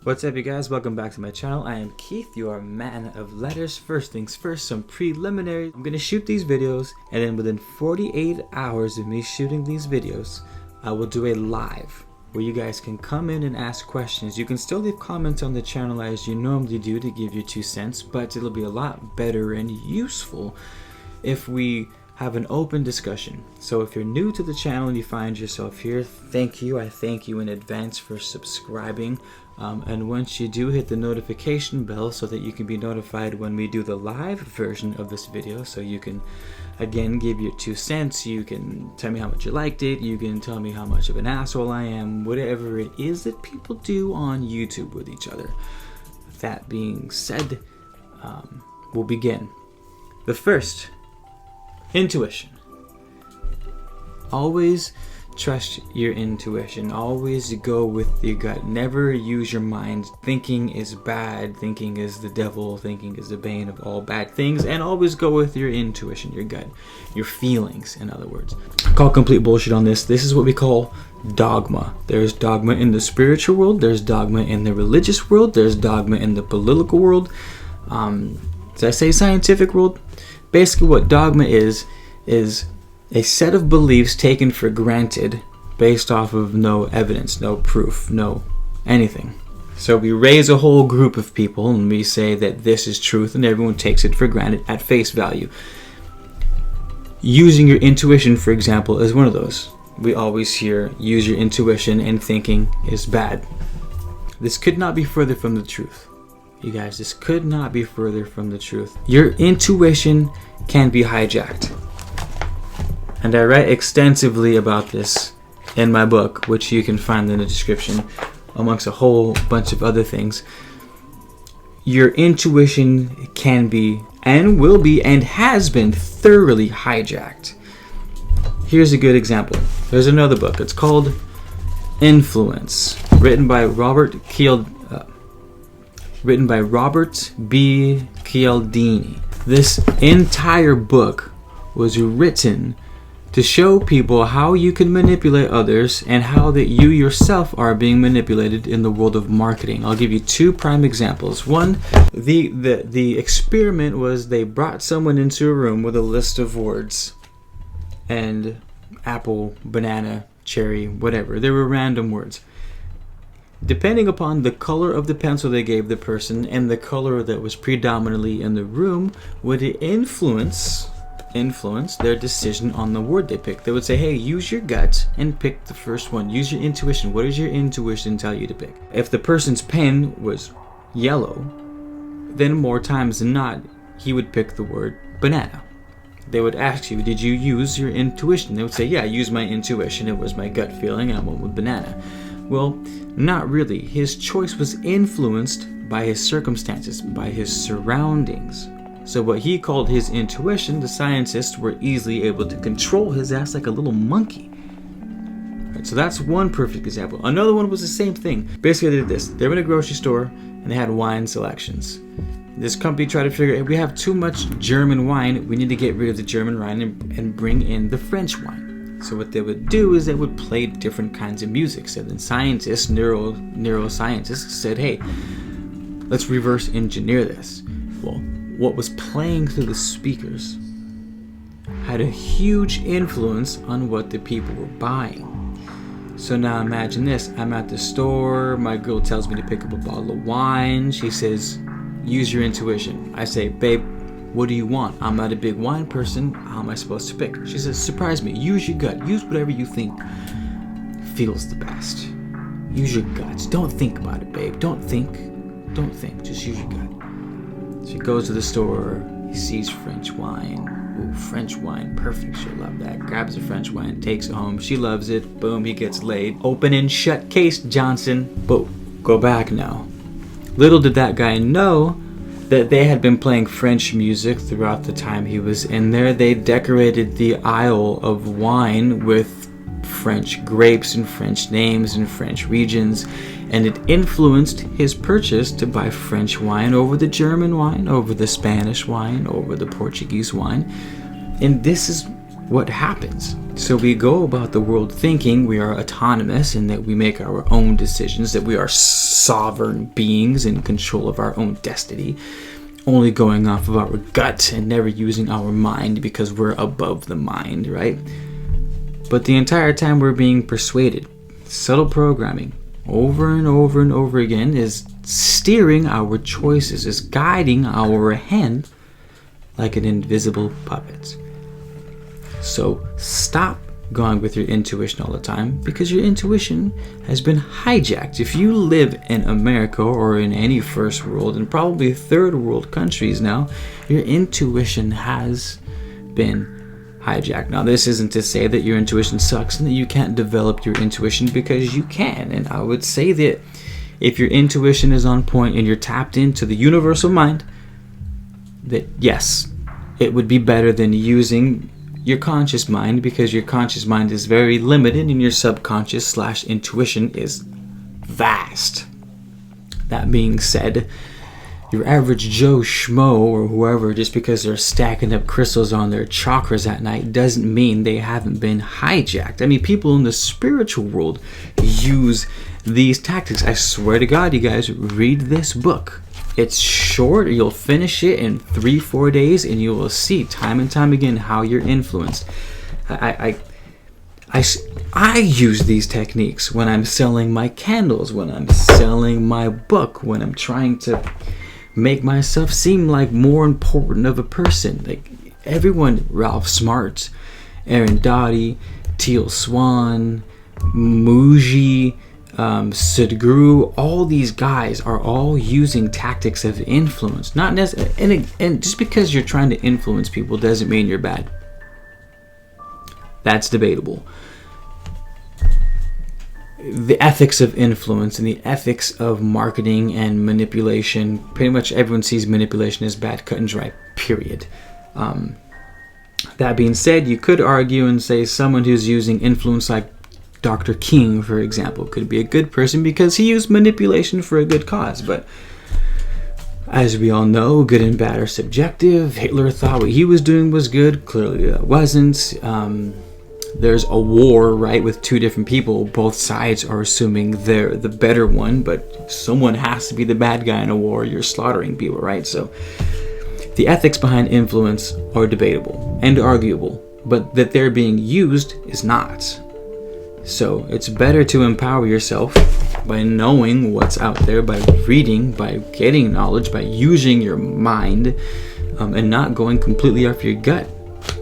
What's up, you guys? Welcome back to my channel. I am Keith, your man of letters. First things first, some preliminaries. I'm gonna shoot these videos, and then within 48 hours of me shooting these videos, I will do a live where you guys can come in and ask questions. You can still leave comments on the channel as you normally do to give your 2 cents, but it'll be a lot better and useful if we have an open discussion. So if you're new to the channel and you find yourself here, thank you. I thank you in advance for subscribing. And once you do, hit the notification bell so that you can be notified when we do the live version of this video. So you can, again, give your 2 cents. You can tell me how much you liked it. You can tell me how much of an asshole I am. Whatever it is that people do on YouTube with each other. That being said, we'll begin. The first, intuition. Always trust your intuition. Always go with your gut. Never use your mind. Thinking is bad. Thinking is the devil. Thinking is the bane of all bad things. And always go with your intuition, your gut, your feelings, in other words. Call complete bullshit on this. This is what we call dogma. There's dogma in the spiritual world. There's dogma in the religious world. There's dogma in the political world. Did I say scientific world? Basically what dogma is a set of beliefs taken for granted based off of no evidence, no proof, no anything. So we raise a whole group of people and we say that this is truth and everyone takes it for granted at face value. Using your intuition, for example, is one of those. We always hear use your intuition and thinking is bad. This could not be further from the truth. You guys, this could not be further from the truth. Your intuition can be hijacked. And I write extensively about this in my book, which you can find in the description, amongst a whole bunch of other things. Your intuition can be, and will be, and has been thoroughly hijacked. Here's a good example. There's another book. It's called Influence, written by Robert B. Cialdini. This entire book was written to show people how you can manipulate others and how that you yourself are being manipulated in the world of marketing. I'll give you 2 prime examples. One, the experiment was they brought someone into a room with a list of words, and apple, banana, cherry, whatever. They were random words. Depending upon the color of the pencil they gave the person and the color that was predominantly in the room would influence their decision on the word they picked. They would say, hey, use your gut and pick the first one. Use your intuition. What does your intuition tell you to pick? If the person's pen was yellow, then more times than not, he would pick the word banana. They would ask you, did you use your intuition? They would say, yeah, I used my intuition. It was my gut feeling. I went with banana. Well, not really. His choice was influenced by his circumstances, by his surroundings. So what he called his intuition, the scientists were easily able to control his ass like a little monkey. Right, so that's one perfect example. Another one was the same thing. Basically, they did this. They were in a grocery store and they had wine selections. This company tried to figure, hey, we have too much German wine. We need to get rid of the German wine and bring in the French wine. So what they would do is they would play different kinds of music. So then scientists, neuroscientists said, hey, let's reverse engineer this. Well, what was playing through the speakers had a huge influence on what the people were buying. So now imagine this. I'm at the store. My girl tells me to pick up a bottle of wine. She says, use your intuition. I say, babe, what do you want? I'm not a big wine person. How am I supposed to pick? She says, surprise me. Use your gut. Use whatever you think feels the best. Use your guts. Don't think about it, babe. Don't think. Just use your gut. So he goes to the store. He sees French wine. Ooh, French wine. Perfect. She'll love that. Grabs the French wine. Takes it home. She loves it. Boom. He gets laid. Open and shut case, Johnson. But go back now. Little did that guy know that they had been playing French music throughout the time he was in there. They decorated the aisle of wine with French grapes and French names and French regions, and it influenced his purchase to buy French wine over the German wine, over the Spanish wine, over the Portuguese wine. And this is what happens. So we go about the world thinking we are autonomous and that we make our own decisions, that we are sovereign beings in control of our own destiny, only going off of our gut and never using our mind because we're above the mind, right? But the entire time we're being persuaded. Subtle programming, over and over and over again, is steering our choices, is guiding our hand like an invisible puppet. So stop going with your intuition all the time, because your intuition has been hijacked. If you live in America or in any first world and probably third world countries now, your intuition has been hijacked. Now, this isn't to say that your intuition sucks and that you can't develop your intuition, because you can. And I would say that if your intuition is on point and you're tapped into the universal mind, that yes, it would be better than using your conscious mind, because your conscious mind is very limited and your subconscious / intuition is vast. That being said, your average Joe Schmo or whoever, just because they're stacking up crystals on their chakras at night doesn't mean they haven't been hijacked. I mean, people in the spiritual world use these tactics. I swear to God, you guys, read this book. It's short. You'll finish it in 3-4 days, and you will see time and time again how you're influenced. I use these techniques when I'm selling my candles, when I'm selling my book, when I'm trying to make myself seem like more important of a person. Like everyone, Ralph Smart, Aaron Dottie, Teal Swan, Muji, Sadhguru, all these guys are all using tactics of influence. Not necessarily, and just because you're trying to influence people doesn't mean you're bad. That's debatable. The ethics of influence and the ethics of marketing and manipulation, pretty much everyone sees manipulation as bad, cut and dry, period. That being said, you could argue and say someone who's using influence like Dr. King, for example, could be a good person because he used manipulation for a good cause. But as we all know, good and bad are subjective. Hitler thought what he was doing was good. Clearly that wasn't. There's a war, right, with two different people. Both sides are assuming they're the better one, but someone has to be the bad guy in a war. You're slaughtering people, right? So the ethics behind influence are debatable and arguable, but that they're being used is not. So it's better to empower yourself by knowing what's out there, by reading, by getting knowledge, by using your mind, and not going completely off your gut.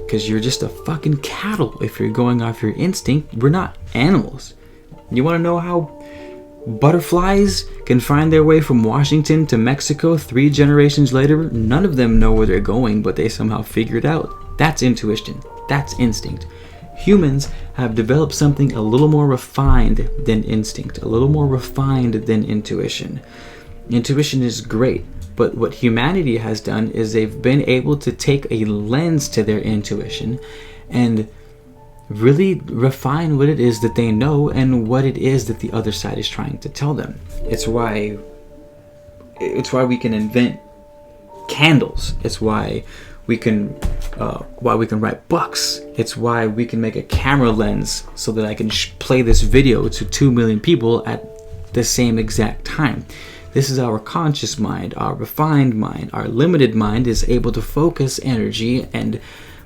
Because you're just a fucking cattle if you're going off your instinct. We're not animals. You want to know how butterflies can find their way from Washington to Mexico 3 generations later? None of them know where they're going, but they somehow figure it out. That's intuition. That's instinct. Humans have developed something a little more refined than instinct, a little more refined than intuition. Intuition is great, but what humanity has done is they've been able to take a lens to their intuition and really refine what it is that they know and what it is that the other side is trying to tell them. It's why we can invent candles. It's why we can write books. It's why we can make a camera lens so that I can play this video to 2 million people at the same exact time. This is our conscious mind, our refined mind. Our limited mind is able to focus energy and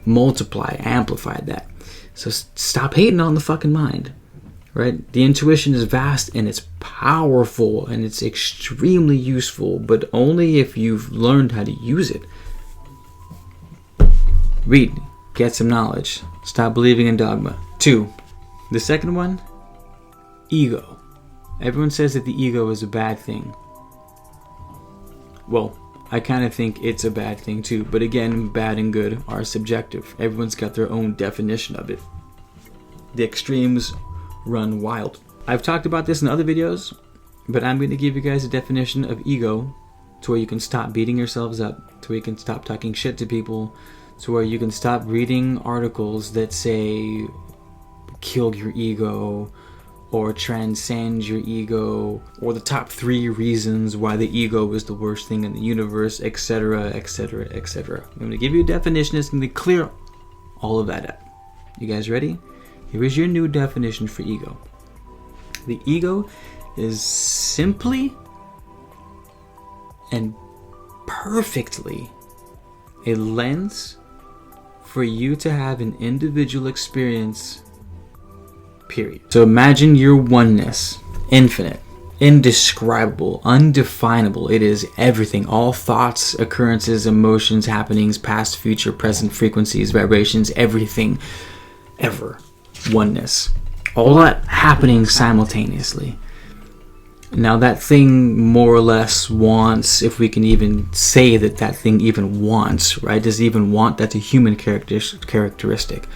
multiply, amplify that. So stop hating on the fucking mind, right? The intuition is vast and it's powerful and it's extremely useful, but only if you've learned how to use it. Read, get some knowledge, stop believing in dogma. 2, the second one, ego. Everyone says that the ego is a bad thing. Well, I kind of think it's a bad thing too, but again, bad and good are subjective. Everyone's got their own definition of it. The extremes run wild. I've talked about this in other videos, but I'm going to give you guys a definition of ego to where you can stop beating yourselves up, to where you can stop talking shit to people, to where you can stop reading articles that say kill your ego or transcend your ego, or the top 3 reasons why the ego is the worst thing in the universe, etc., etc., etc. I'm going to give you a definition that's going to clear all of that up. You guys ready? Here is your new definition for ego. The ego is simply and perfectly a lens for you to have an individual experience, period. So imagine your oneness, infinite, indescribable, undefinable. It is everything, all thoughts, occurrences, emotions, happenings, past, future, present, frequencies, vibrations, everything ever. Oneness. All that happening simultaneously. Now that thing more or less wants, if we can even say that that thing even wants, right? Does it even want? That's a human characteristic.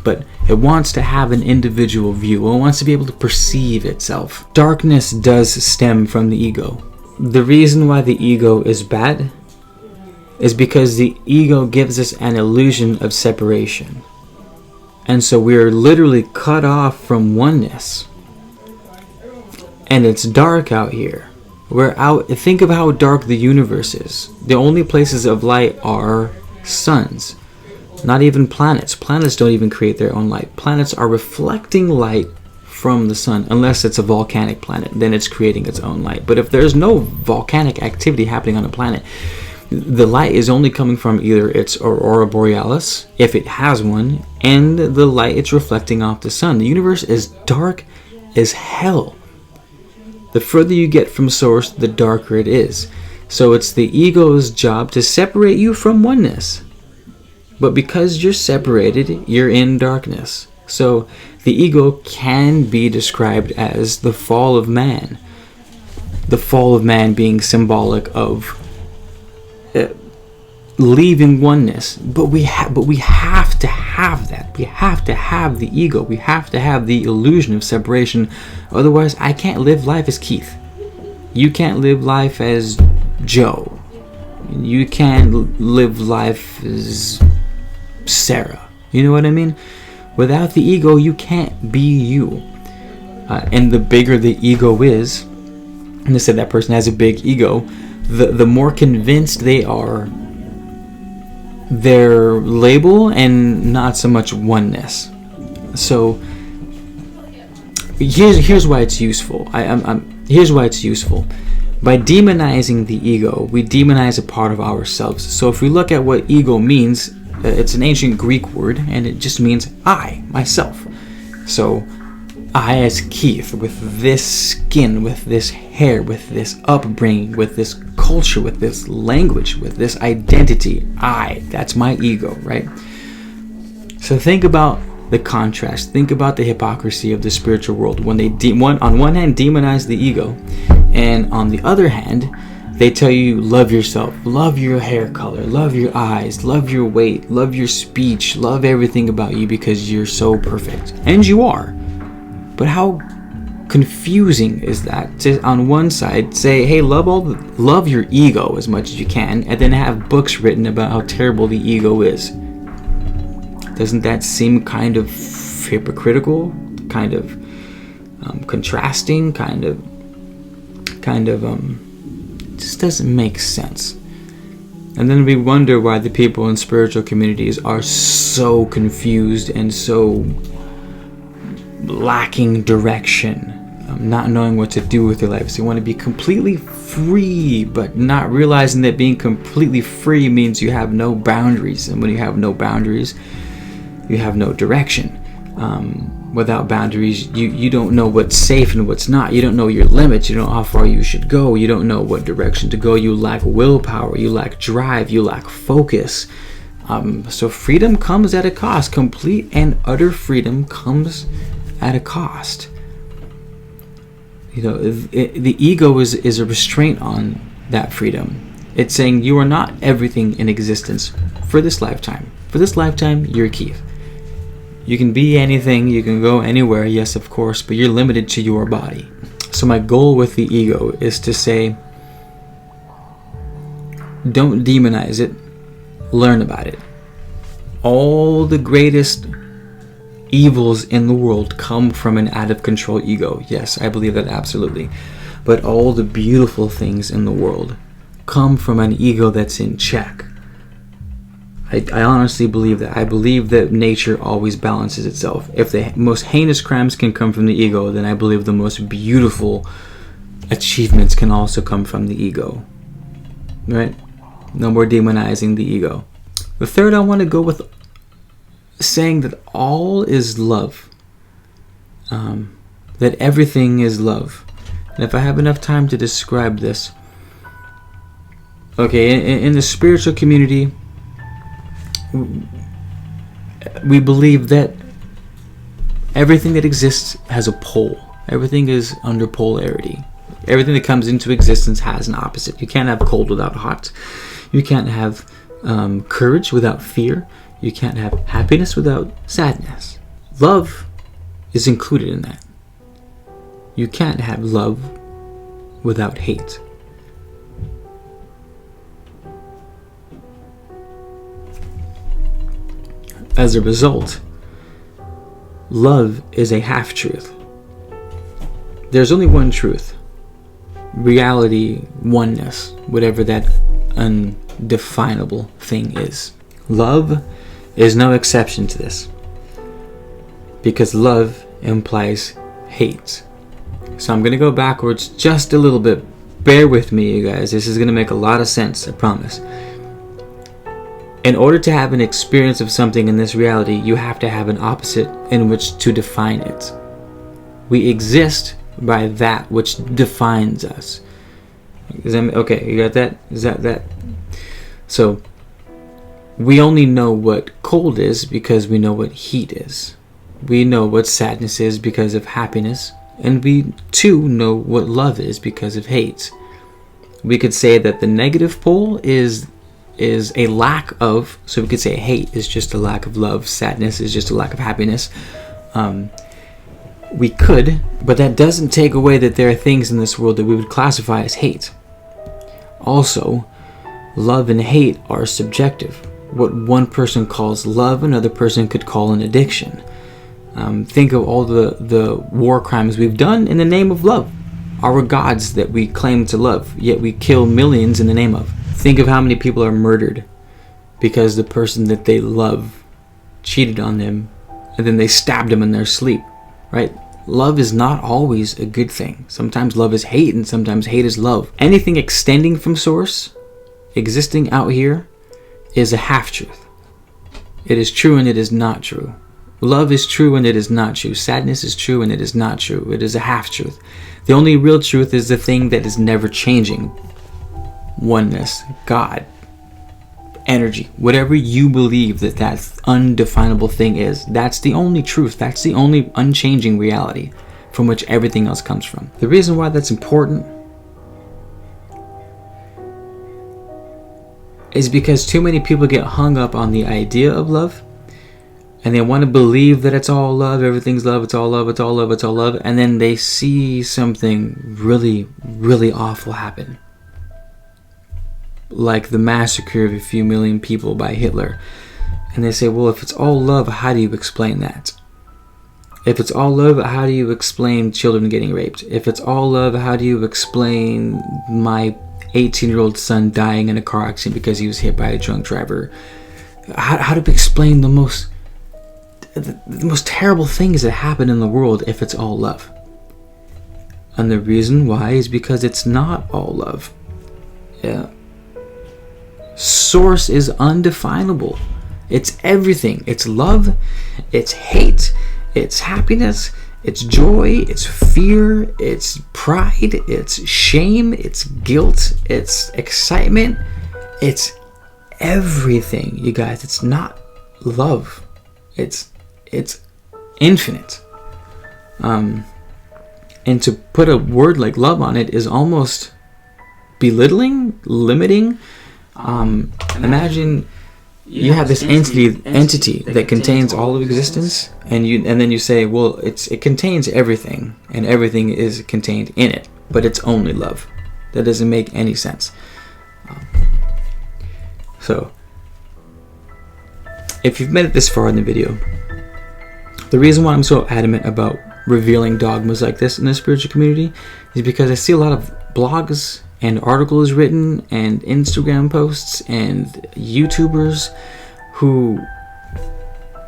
But it wants to have an individual view. It wants to be able to perceive itself. Darkness does stem from the ego. The reason why the ego is bad is because the ego gives us an illusion of separation. And so we're literally cut off from oneness. And it's dark out here. We're out. Think of how dark the universe is. The only places of light are suns. Not even planets. Planets don't even create their own light. Planets are reflecting light from the sun. Unless it's a volcanic planet, then it's creating its own light. But if there's no volcanic activity happening on a planet, the light is only coming from either its aurora borealis, if it has one, and the light it's reflecting off the sun. The universe is dark as hell. The further you get from source, the darker it is. So it's the ego's job to separate you from oneness. But because you're separated, you're in darkness. So the ego can be described as the fall of man. The fall of man being symbolic of leaving oneness. But we have to have that. We have to have the ego. We have to have the illusion of separation. Otherwise, I can't live life as Keith. You can't live life as Joe. You can't live life as Sarah. You know what I mean? Without the ego, you can't be you. And the bigger the ego is, and they said that person has a big ego, the more convinced they are their label and not so much oneness. So here's why it's useful. Here's why it's useful. By demonizing the ego, we demonize a part of ourselves. So if we look at what ego means, it's an ancient Greek word, and it just means I, myself. So I as Keith, with this skin, with this hair, with this upbringing, with this culture, with this language, with this identity, that's my ego, right? So think about the contrast. Think about the hypocrisy of the spiritual world when they on one hand demonize the ego, and on the other hand they tell you love yourself, love your hair color, love your eyes, love your weight, love your speech, love everything about you because you're so perfect. And you are. But how confusing is that to, on one side, say, hey, love your ego as much as you can, and then have books written about how terrible the ego is. Doesn't that seem kind of hypocritical, kind of contrasting, kind of just doesn't make sense. And then we wonder why the people in spiritual communities are so confused and so lacking direction, not knowing what to do with their lives. They want to be completely free, but not realizing that being completely free means you have no boundaries. And when you have no boundaries, you have no direction. Without boundaries, you don't know what's safe and what's not. You don't know your limits. You don't know how far you should go. You don't know what direction to go. You lack willpower. You lack drive. You lack focus. So freedom comes at a cost. Complete and utter freedom comes at a cost. You know, the ego is a restraint on that freedom. It's saying you are not everything in existence for this lifetime. For this lifetime, you're Keith. You can be anything, you can go anywhere, yes, of course, but you're limited to your body. So my goal with the ego is to say, don't demonize it, learn about it. All the greatest evils in the world come from an out-of-control ego. Yes, I believe that absolutely. But all the beautiful things in the world come from an ego that's in check. I honestly believe that. I believe that nature always balances itself. If the most heinous crimes can come from the ego, then I believe the most beautiful achievements can also come from the ego. Right? No more demonizing the ego. The third, I want to go with saying that all is love. That everything is love. And if I have enough time to describe this. Okay, in the spiritual community, we believe that everything that exists has a pole. Everything is under polarity. Everything that comes into existence has an opposite. You can't have cold without hot. You can't have courage without fear. You can't have happiness without sadness. Love is included in that. You can't have love without hate. As a result, love is a half-truth. There's only one truth. Reality, oneness, whatever that undefinable thing is. Love is no exception to this. Because love implies hate. So I'm going to go backwards just a little bit. Bear with me, you guys. This is going to make a lot of sense, I promise. In order to have an experience of something in this reality, you have to have an opposite in which to define it. We exist by that which defines us. Okay, you got that? Is that? So, we only know what cold is because we know what heat is. We know what sadness is because of happiness. And we, too, know what love is because of hate. We could say that the negative pole is a lack of, so we could say hate is just a lack of love, sadness is just a lack of happiness. We could, but that doesn't take away that there are things in this world that we would classify as hate. Also, love and hate are subjective. What one person calls love, another person could call an addiction. Think of all the war crimes we've done in the name of love. Our gods that we claim to love, yet we kill millions in the name of. Think of how many people are murdered because the person that they love cheated on them and then they stabbed them in their sleep, right? Love is not always a good thing. Sometimes love is hate and sometimes hate is love. Anything extending from source, existing out here, is a half-truth. It is true and it is not true. Love is true and it is not true. Sadness is true and it is not true. It is a half-truth. The only real truth is the thing that is never changing. Oneness, God, energy, whatever you believe that undefinable thing is, that's the only truth. That's the only unchanging reality from which everything else comes from. The reason why that's important is because too many people get hung up on the idea of love and they want to believe that it's all love, everything's love, it's all love, it's all love, it's all love, and then they see something really, really awful happen. Like the massacre of a few million people by Hitler. And they say, well, if it's all love, how do you explain that? If it's all love, how do you explain children getting raped? If it's all love, how do you explain my 18-year-old son dying in a car accident because he was hit by a drunk driver? How do you explain the most terrible things that happen in the world if it's all love? And the reason why is because it's not all love. Yeah. Source is undefinable. It's everything. It's love, it's hate, it's happiness, it's joy, it's fear, it's pride, it's shame, it's guilt, it's excitement. It's everything, you guys. It's not love. It's infinite. And to put a word like love on it is almost belittling, limiting. Imagine you have this entity that contains all of existence, and then you say, well, it contains everything, and everything is contained in it, but it's only love. That doesn't make any sense. So, if you've made it this far in the video, the reason why I'm so adamant about revealing dogmas like this in the spiritual community is because I see a lot of blogs and articles written and Instagram posts and YouTubers who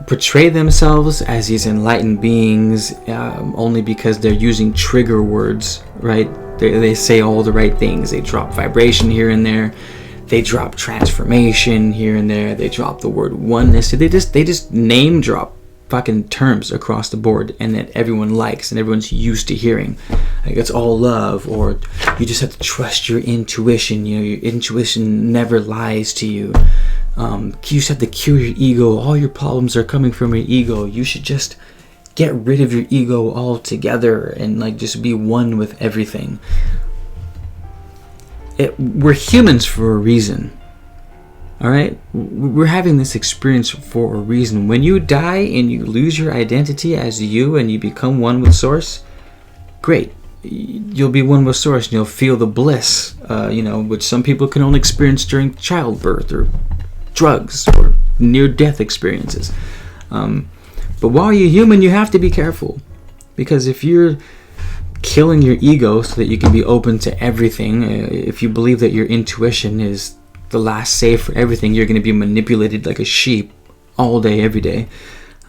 portray themselves as these enlightened beings only because they're using trigger words, right? They say all the right things. They drop vibration here and there. They drop transformation here and there. They drop the word oneness. They just name drop fucking terms across the board, and that everyone likes and everyone's used to hearing. Like, it's all love, or you just have to trust your intuition. You know, your intuition never lies to you. You just have to cure your ego. All your problems are coming from your ego. You should just get rid of your ego altogether and like just be one with everything. We're humans for a reason. Alright? We're having this experience for a reason. When you die and you lose your identity as you and you become one with Source, great. You'll be one with Source and you'll feel the bliss, which some people can only experience during childbirth or drugs or near-death experiences. But while you're human, you have to be careful. Because if you're killing your ego so that you can be open to everything, if you believe that your intuition is the last say for everything, you're going to be manipulated like a sheep all day, every day.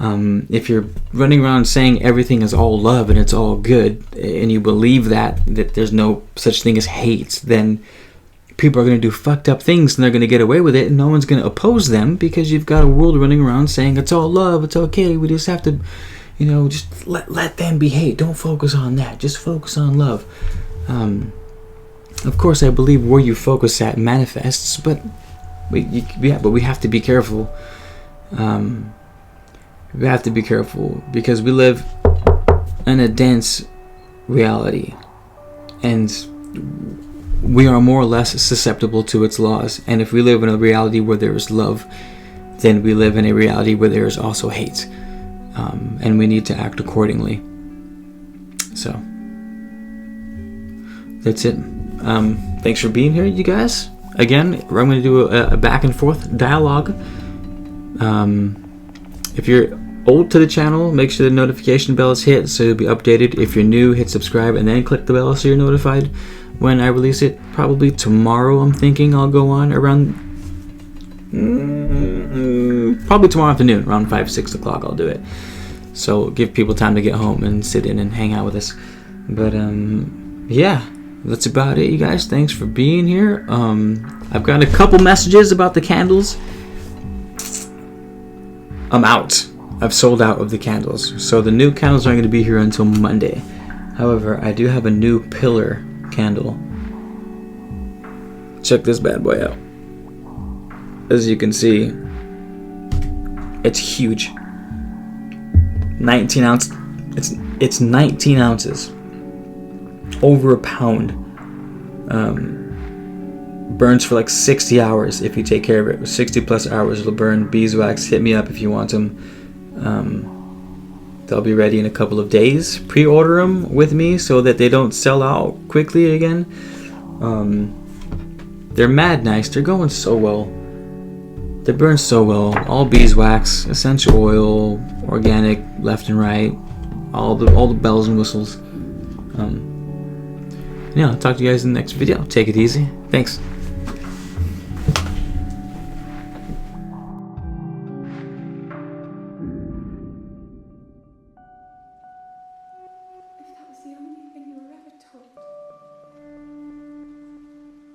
If you're running around saying everything is all love and it's all good, and you believe that there's no such thing as hate, then people are going to do fucked up things and they're going to get away with it, and no one's going to oppose them because you've got a world running around saying it's all love, it's okay, we just have to, just let them be hate. Don't focus on that. Just focus on love. Of course, I believe where you focus at manifests, but we have to be careful. We have to be careful because we live in a dense reality, and we are more or less susceptible to its laws. And if we live in a reality where there is love, then we live in a reality where there is also hate, and we need to act accordingly. So that's it. Thanks for being here, you guys. Again, we're going to do a back and forth dialogue. If you're old to the channel, make sure the notification bell is hit so you'll be updated. If you're new, hit subscribe and then click the bell so you're notified when I release it. Probably tomorrow, I'm thinking I'll go on around probably tomorrow afternoon, around 5-6 o'clock I'll do it. So give people time to get home and sit in and hang out with us. But yeah, that's about it, you guys. Thanks for being here. I've got a couple messages about the candles. I'm out. I've sold out of the candles. So the new candles aren't going to be here until Monday. However, I do have a new pillar candle. Check this bad boy out. As you can see, it's huge. 19 ounce. It's 19 ounces. Over a pound. Burns for like 60 hours if you take care of it. 60 plus hours it'll burn. Beeswax, hit me up if you want them. They'll be ready in a couple of days. Pre-order them with me so that they don't sell out quickly again. They're mad nice. They're going so well. They burn so well. All beeswax, essential oil, organic, left and right. All the bells and whistles. Yeah, I'll talk to you guys in the next video. Take it easy. Thanks.